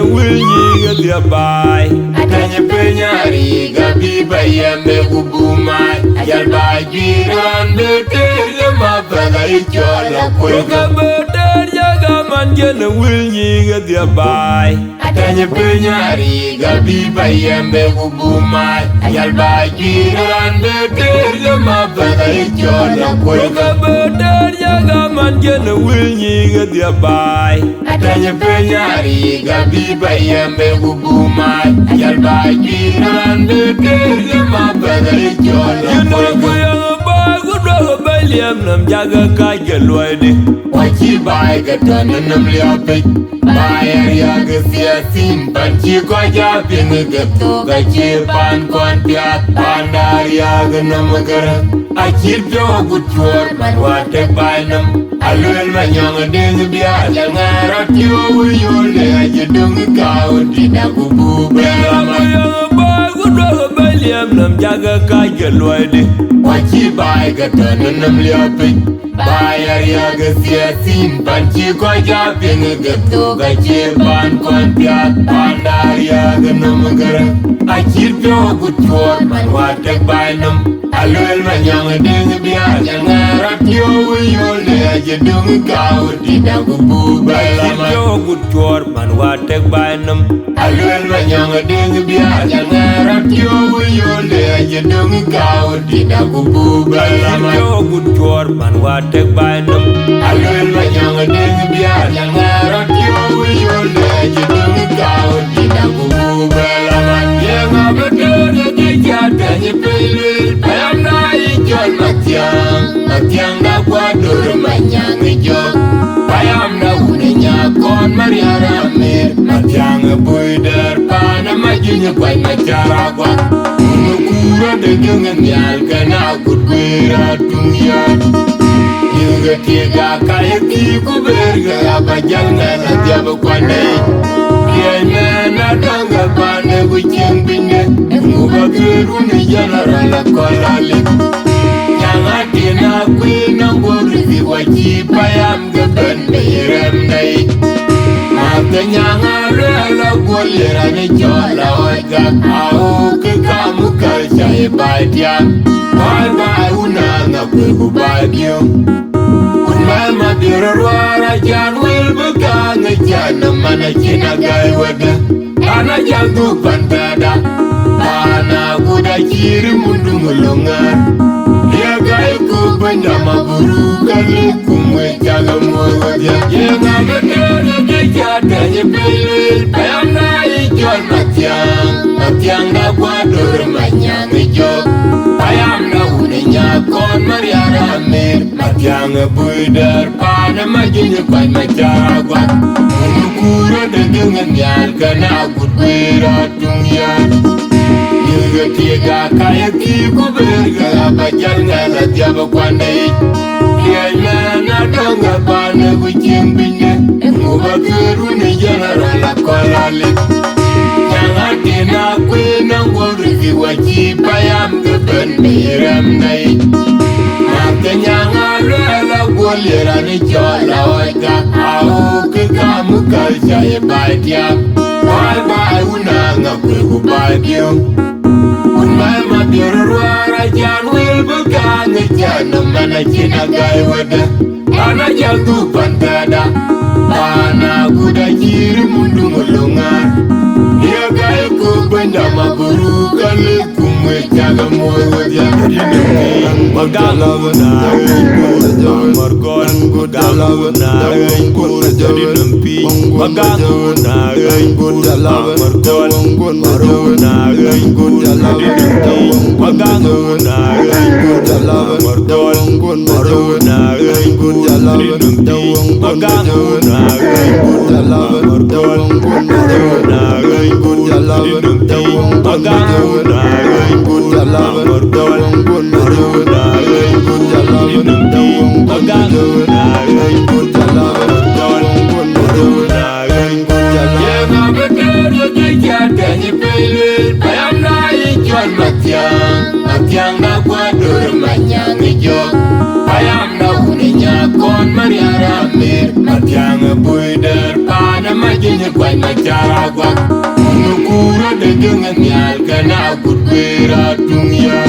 gena will ye get your buy. Atanya penyari gabi bayambe kubuma. Jalba jiran beter mabala ichola kuka beter jaga man gena will ye get your buy. Atanya penyari gabi bayambe kubuma. Jalba jiran beter mabala ichola kuka beter jaga man gena will ye get your buy. Atanya penyari gabi bayambe kubuma. Jalba jiran beter mabala ichola nam jaga kaja loide wachi bai gatan nam liapik bayar ya gesia simpan chi ko ja ping getu gachi pan kon piat pandar ya ganam gar achir jo gutur man wate bainam alul manyang ding bia jangar tio yule ajidung kau tidak kubu belam nam jaga kaja loide wachi bai gatan nam liapik bayar ya gesia simpan chi ko ja ping getu gachi pan kon piat pandar ya ganam gar achir jo gutur man wate bainam alul manyang ding bia jangar tio yule ajidung kau tidak kubu belam jo gutur man wate bainam alul manyang ding bia jangar tio yule ajidung kau tidak kubu belam jo gutur man wate bainam alul manyang ding bia jangar tio yule ajidung kau tidak kubu belam yang abetul dijadanya pilih payam naik jol Mathiang dah kuadur manyang hijau payam dah unenya kon mariara mir Mathiang buider pana majunya kuai macara kuat Mukura dengan nyal kena kutbera dunia Juga tiga kaya tiku berga apa jangan tiap kuandai Kianya nadanga pana kucing binde Muka keruni janara kolalik Atina kwina ngorisi wachi payam geben beirem nai Matanya ngarela golera ne jola oga Ahoc kamu kalchai baitia Bye bye unanga kwegu bagyo Unmama birarwara jan wil bekanga jana mana china gai wada Ana jantu pantada Ana kuda chiri mundu mulungar Dia gai ku bendama buru kali kumwe jaga muadia. Yang abadana kejadanya pilih payam naik jol Mathiang dah kuadur manyang hijau payam dah unenya kon mariara mir Mathiang buider pada majunya kuai macara kuat Mukura dengan nyal kena kutbera dunia Juga tiga kaya tiku berga apa jangan tiap kuandai Kianya nadanga pana kucing binde Muka keruni janara kolalik Jangan kena kwena ngorisi wachi payam geben miram nai Matanya ngarela golera ni jola oga Ahoc kamu kalchai baitia Bye bye unanga kwegu bagyo Unmama birarwara jan wil bekanga jana mana china gai wada Ana jantu pantada Ana kuda jiri mundu mulungar Dia gai ku bendama buru kali kumwe jaga muai wadia Magala wana Margon Gala wana Jadi nempi Magala wana Margon Marona Jadi nempi Magala wana Margon Marona Jadi nempi Magala wana Margon Marona Jadi nempi Magala wana Margon Marona Jadi nempi Magala wana Yang abadana kejadanya pilih payam naik jol Mathiang dah kuadur manyang hijau payam dah unenya kon mariara mir Mathiang buider pada majunya kuai quay mà chara quắc Unu kura de dengan nyal kana kutbera dunia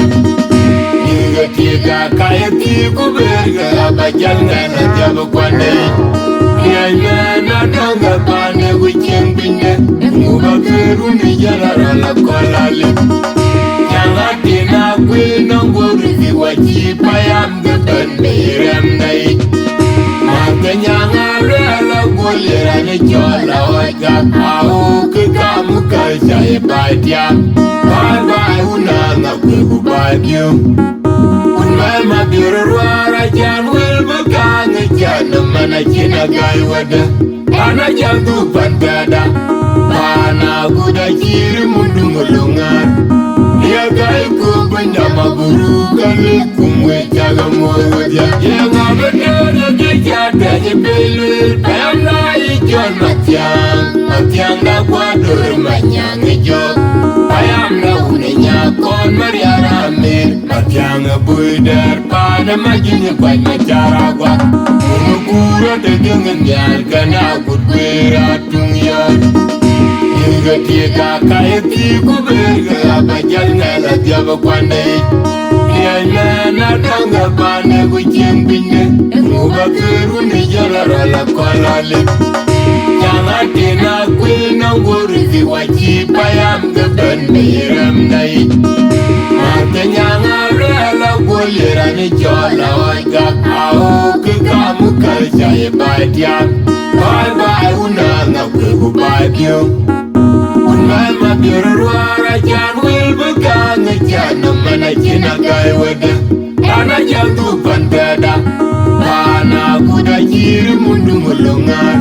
Niga tiga kaya tiku berga abajal ngana tiaba kwandai Nyanya na danga pane wicheng bine Nguba keru ni jarara la kolale Nyanga tina kwe nangwuru ziwaji payam geban beirem nai Maka nyanga rela golera ni chola wajak Au kekamu kalsaya badiam Bye bye unanga kwe kubadium Unmai mabiru ruara jan wil bekang jan Mana cina gai wada Ana jantu pandada Pana kuda ciri mundu mulungan Dia gai ku benda maburu Kali kumwe jaga muwadia Yang abadana kejada nyebelul Payam na ijon Mathiang na kuadur manyang ijok Payam na unenya kon mariara amir Mathiang buidar pada majinya kway macara kwak Unukura de dengan nyal kana kutbera tungyat Hingga tiga kaya tiku berga abajal ngala tiaba kwandai Nyanya na danga pane kucing bine Nguba keru ni jalara la kolale Nyanga tina kwe nangwuru ziwaji payam geban beirem nai Maka nyanga rela golera ni chola wajak Au kekamu kalsaya badiam Bye bye unanga kwe kubadium Unmai mabiru ruara jan wil bekang jan Mana cina gai wada Ana jantu pandada Pana kuda ciri mundu mulungan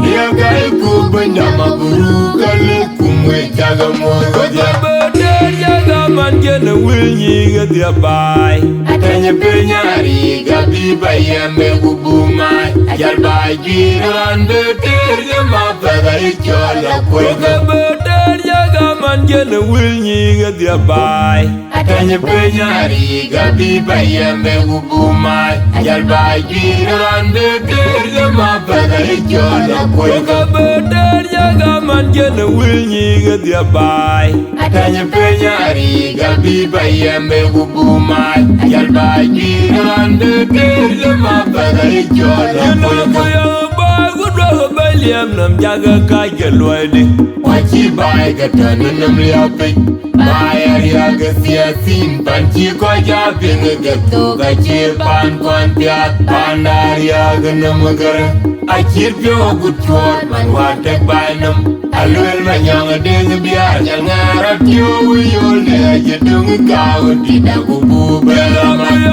Dia gai ku benda maburu Kali kumwe jaga muwadia Bener jaga man jena wil nyiga dia bai Atanya penyari gabi bayame kubumai Ajar bai jiran beter gema bagai chola kwe Bener jaga man jena wil nyiga dia bai Atanya penyari gabi bayame kubumai Ajar bai jiran beter gema bagai chola kwe Bener jaga man jena wil nyiga dia bai Atanya penyari gabi bayame kubumai Ajar bai jiran beter gema bagai chola kwe Liam nam jaga kaya luade Wachi bai gata nanam liapik Bayar ya gesiasin Panci ko japing getu Gaci pan kon piat Pandar ya ganam gara Achir pyo gutwar Man watek bainam Alwel manyang deng biar Yang ngarap yo uyul Ne jedung kau Tidak kubu belaman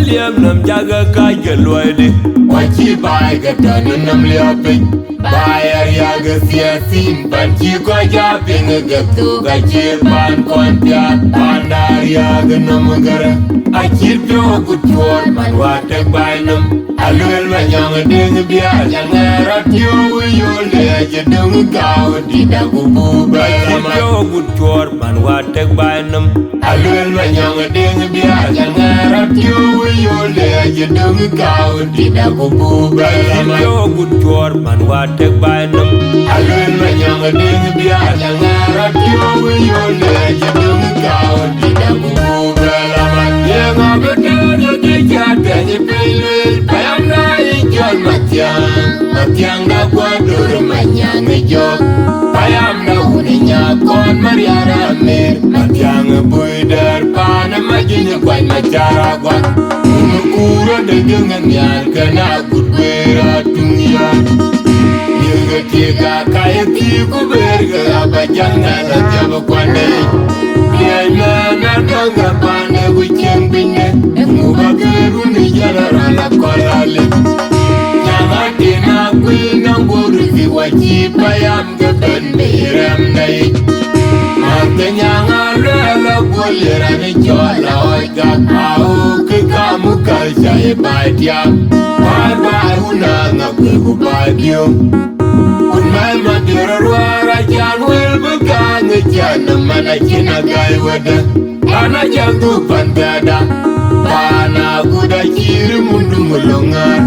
Liam nam jaga kaya luade Wachi bai gata nanam liapik Bayar ya gesiasin Panci ko japing getu Gaci pan kon piat Pandar ya ganam gara Achir pyo gutwar Man watek bainam Alwel manyang deng biar Yang ngarap yo uyul Ne jedung kau Tidak kubu belaman Achir pyo gutwar Man watek bainam Alwel manyang deng biar Yang ngarap yo uyul Ne jedung kau Tidak kubu belaman Achir pyo gutwar Man watek bainam Alwel manyang deng biar Yang ngarap yo uyul Ne jedung kau Tidak kubu belaman Yang abadana kejada nyebelul Payam na ijon Mathiang na kuadur manyang ijok Payam na unenya kon mariara amir Mathiang buidar pana majinya kway macara kwak Unukura de dengan nyal kana kutbera dunia Niga tiga kaya tiku berga abajal ngala tiaba kwandai Nyanya na danga pane wicheng bine Nguba keru ni jalara la kolale Nyanga tina kwe nangwuru ziwaji payam geban beirem nai Maka nyanga rela golera ni chola wajak Au kekamu kalsaya badiam Bye bye unanga kwe kubadium Unmai mabiru ruara jan wil bekang jan Mana cina gai wada Ana jantu pandada Pana kuda kuda kiri mundu mulongar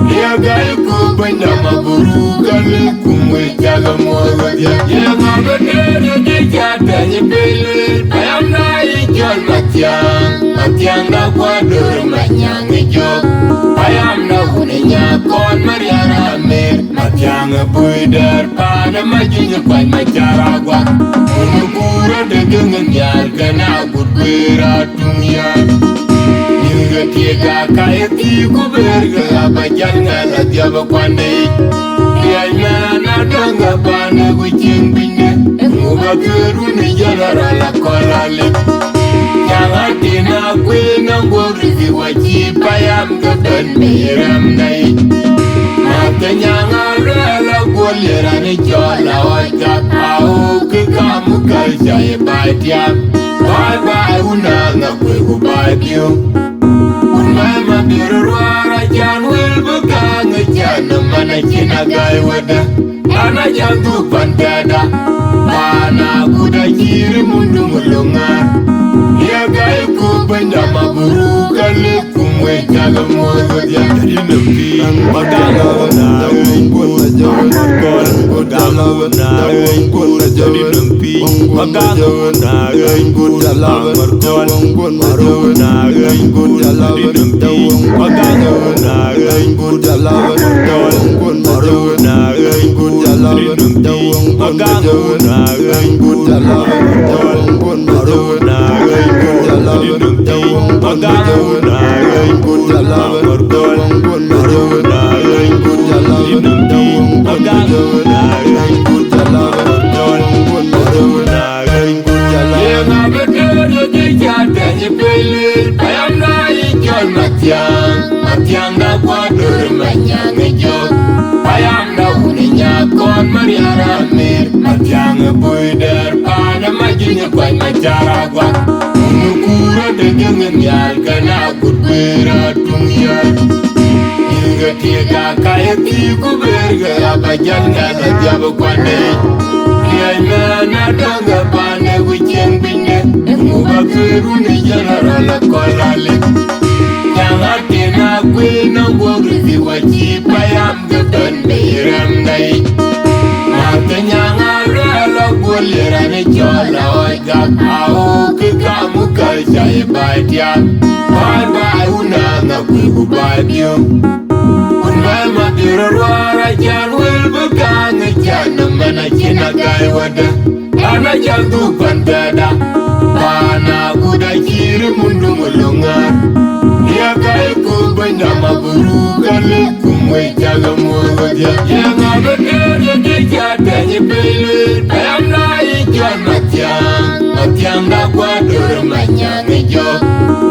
ya gai ku banda maburu kale kumwe jaga moya ya ngabete de jata ni bele Payam na ijol Mathiang na kwadur manyang ijok Payam na hunenya kon mariara mer Mathiang buidar pada majinya kwai macaragwa Unukura de gengen yar kana gudbera dunia Ninga tiga kaya tiku berga abajan ngala tiaba kwandai Tiayna na danga bana kucing binde Nguba keruni jalara la kolale Jangan tina kwena ngorizi wachi Payam gaban miram nai Mata nyanga rela golera ni jola wajak Au ke kamu kalcaya batiap Bye bye unanga kwe kubai piu Unmai mabiru ruara jan wil bekang Jana mana cina gai wada Ana jantu pantada Mana kuda kiri mundu mulungar Ya gai ku benda maburu kali kumwe jaga mozo dia Jadi nempi Magana wana Ngungkut Ngungkut Ngungkut Ngungkut Jadi nempi Magana wana Ngungkut Ngungkut Maruna Ngungkut Jadi nempi Magana wana Ngungkut Ngungkut Maruna Ngungkut Jadi nempi Magana wana Ngungkut Ngungkut Maruna Mathiang na kwadur manyang ijok Payam na hunenya kon mariara mer Mathiang buidar pada majinya kwai macaragwa Unukura de gengen yal kana gudbera dunia Inga tiga kaya tiku berga abajan ngala tiaba kwandai Tiayna na danga bana kucing binde Nguba keruni jalara la kolale Jangan tina kwena ngorizi wachi Payam gaban miram nai Mata nyanga rela golera ni jola wajak Au ke kamu kalcaya batiap Bye bye unanga kwe kubai piu Unmai mabiru ruara jan wil bekang Jana mana cina gai wada Ana jantu pantada Mana kuda kiri mundu mulungar Ya gai ku benda maburu kali kumwe jaga mozo dia Ya ngabete de jata ni bele Payam na ijol Mathiang na kwadur manyang ijok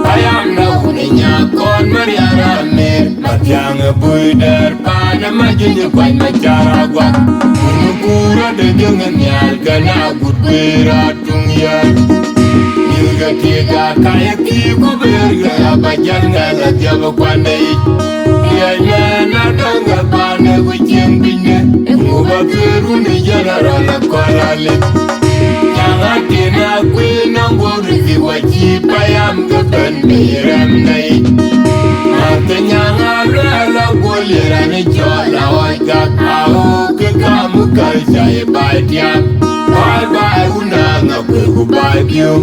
Payam na hunenya kon mariara mer Mathiang buidar pada majinya kwai macaragwa Unukura de gengen yal kana gudbera dunia Ninga tiga kaya tiku berga abajan ngala tiaba kwandai Tiayna na danga bana kucing binde Nguba keruni jalara la kolale Jangan tina kwena ngorizi wachi Payam gaban miram nai Mata nyanga rela golera ni jola wajak Au ke kamu kalcaya batiap Bye bye unanga kwe kubai piu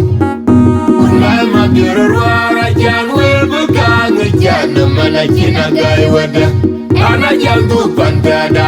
Unmai mabiru ruara jan wil bekang Jana mana cina gai wada Ana jantu pantada